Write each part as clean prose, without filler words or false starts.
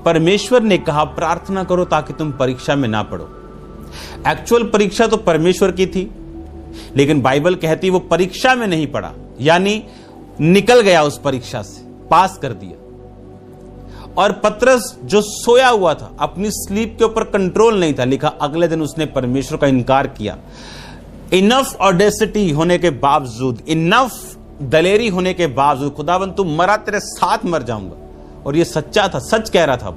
परमेश्वर ने कहा प्रार्थना करो ताकि तुम परीक्षा में ना पड़ो। एक्चुअल परीक्षा तो परमेश्वर की थी, लेकिन बाइबल कहती वो परीक्षा में नहीं पड़ा, यानी निकल गया उस परीक्षा से, पास कर दिया। और पतरस जो सोया हुआ था, अपनी स्लीप के ऊपर कंट्रोल नहीं था, लिखा अगले दिन उसने परमेश्वर का इनकार किया। इनफ ऑडेसिटी होने के बावजूद, इनफ दलेरी होने के बावजूद, खुदावन तू मरा, तेरे साथ मर जाऊंगा। और ये सच्चा था, सच कह रहा था।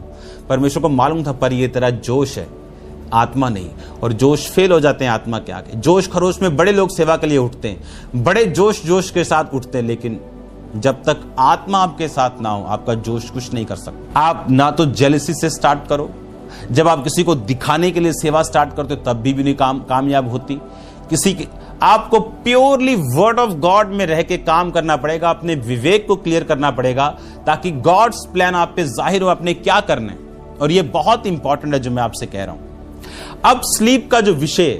परमेश्वर को मालूम था पर ये तेरा जोश है, आत्मा नहीं। और जोश फेल हो जाते हैं आत्मा के आगे। जोश खरोश में बड़े लोग सेवा के लिए उठते हैं, बड़े जोश के साथ उठते हैं, लेकिन जब तक आत्मा आपके साथ ना हो, आपका जोश कुछ नहीं कर सकता। आप ना तो जेलसी से स्टार्ट करो, जब आप किसी को दिखाने के लिए सेवा स्टार्ट करते हो तब भी नहीं कामयाब होती। किसी के आपको प्योरली वर्ड ऑफ गॉड में रह के काम करना पड़ेगा, अपने विवेक को क्लियर करना पड़ेगा, ताकि गॉड्स प्लान आप पे जाहिर हो, आपने क्या करना है। और ये बहुत इंपॉर्टेंट है जो मैं आपसे कह रहा हूं। अब स्लीप का जो विषय,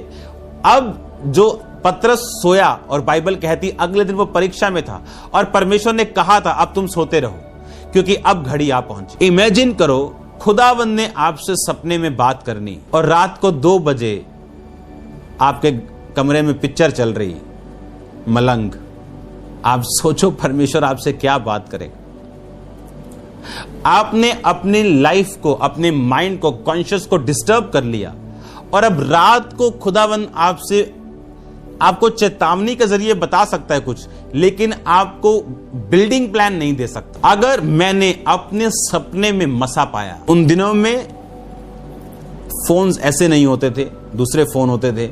अब जो पतरस सोया और बाइबल कहती अगले दिन वो परीक्षा में था और परमेश्वर ने कहा था अब तुम सोते रहो, क्योंकि अब घड़ी आ पहुंची। इमेजिन करो खुदावंद ने आपसे सपने में बात करनी और रात को 2 बजे आपके कमरे में पिक्चर चल रही, मलंग। आप सोचो परमेश्वर आपसे क्या बात करेगा। आपने अपनी लाइफ को, अपने माइंड को, कॉन्शियस को डिस्टर्ब कर लिया और अब रात को खुदावंद आपको चेतावनी के जरिए बता सकता है कुछ, लेकिन आपको बिल्डिंग प्लान नहीं दे सकता। अगर मैंने अपने सपने में मसा पाया, उन दिनों में फोन्स ऐसे नहीं होते थे, दूसरे फोन होते थे।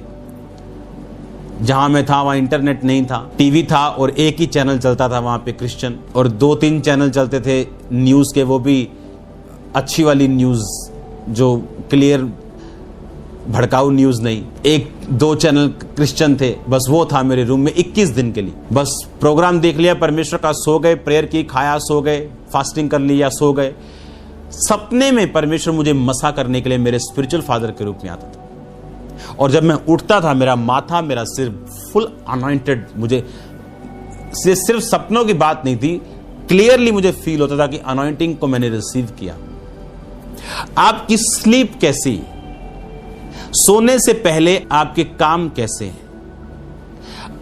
जहां मैं था वहां इंटरनेट नहीं था, टीवी था और एक ही चैनल चलता था वहां पे क्रिश्चियन, और 2-3 चैनल चलते थे न्यूज के, वो भी अच्छी वाली न्यूज, जो क्लियर भड़काऊ न्यूज नहीं। 1-2 चैनल क्रिश्चियन थे, बस वो था मेरे रूम में 21 दिन के लिए। बस प्रोग्राम देख लिया परमेश्वर का, सो गए, प्रेयर की, खाया, सो गए, फास्टिंग कर लिया, सो गए। सपने में परमेश्वर मुझे मसा करने के लिए मेरे स्पिरिचुअल फादर के रूप में आता था, और जब मैं उठता था मेरा माथा, मेरा सिर फुल अनॉइंटेड। मुझे सिर्फ सपनों की बात नहीं थी, क्लियरली मुझे फील होता था कि अनॉइंटिंग को मैंने रिसीव किया। आपकी स्लीप कैसी, सोने से पहले आपके काम कैसे हैं?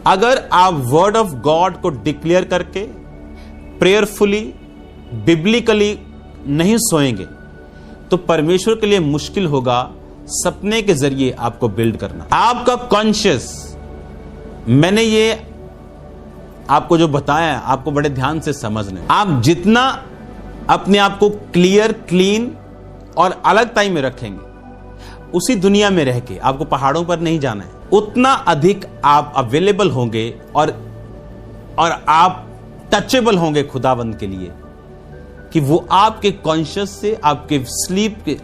अगर आप वर्ड ऑफ गॉड को डिक्लेयर करके प्रेयरफुली, बिब्लिकली नहीं सोएंगे तो परमेश्वर के लिए मुश्किल होगा सपने के जरिए आपको बिल्ड करना। आपका कॉन्शियस, मैंने ये आपको जो बताया आपको बड़े ध्यान से समझना है। आप जितना अपने आप को क्लियर, क्लीन और अलग टाइम में रखेंगे, उसी दुनिया में रह के, आपको पहाड़ों पर नहीं जाना है, उतना अधिक आप अवेलेबल होंगे और आप टचेबल होंगे खुदावंद के लिए, कि वो आपके कॉन्शियस से, आपके स्लीप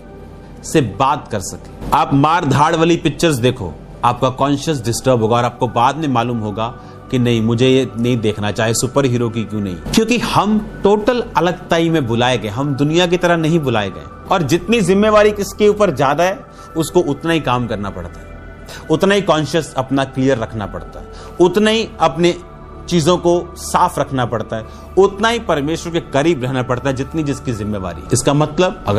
से बात कर सके। आप मार धाड़ वाली पिक्चर्स देखो, आपका कॉन्शियस डिस्टर्ब होगा और आपको बाद में मालूम होगा कि नहीं, मुझे ये नहीं देखना, चाहे सुपर हीरो की क्यों नहीं, क्योंकि हम टोटल अलग ताई में बुलाए गए, हम दुनिया की तरह नहीं बुलाए गए। और जितनी जिम्मेवारी किसके ऊपर ज्यादा है, उसको उतना ही काम करना पड़ता है, उतना ही कॉन्शियस अपना क्लियर रखना पड़ता है, उतना ही अपने चीजों को साफ रखना पड़ता है, उतना ही परमेश्वर के करीब रहना पड़ता है जितनी जिसकी जिम्मेवारी। इसका मतलब अगर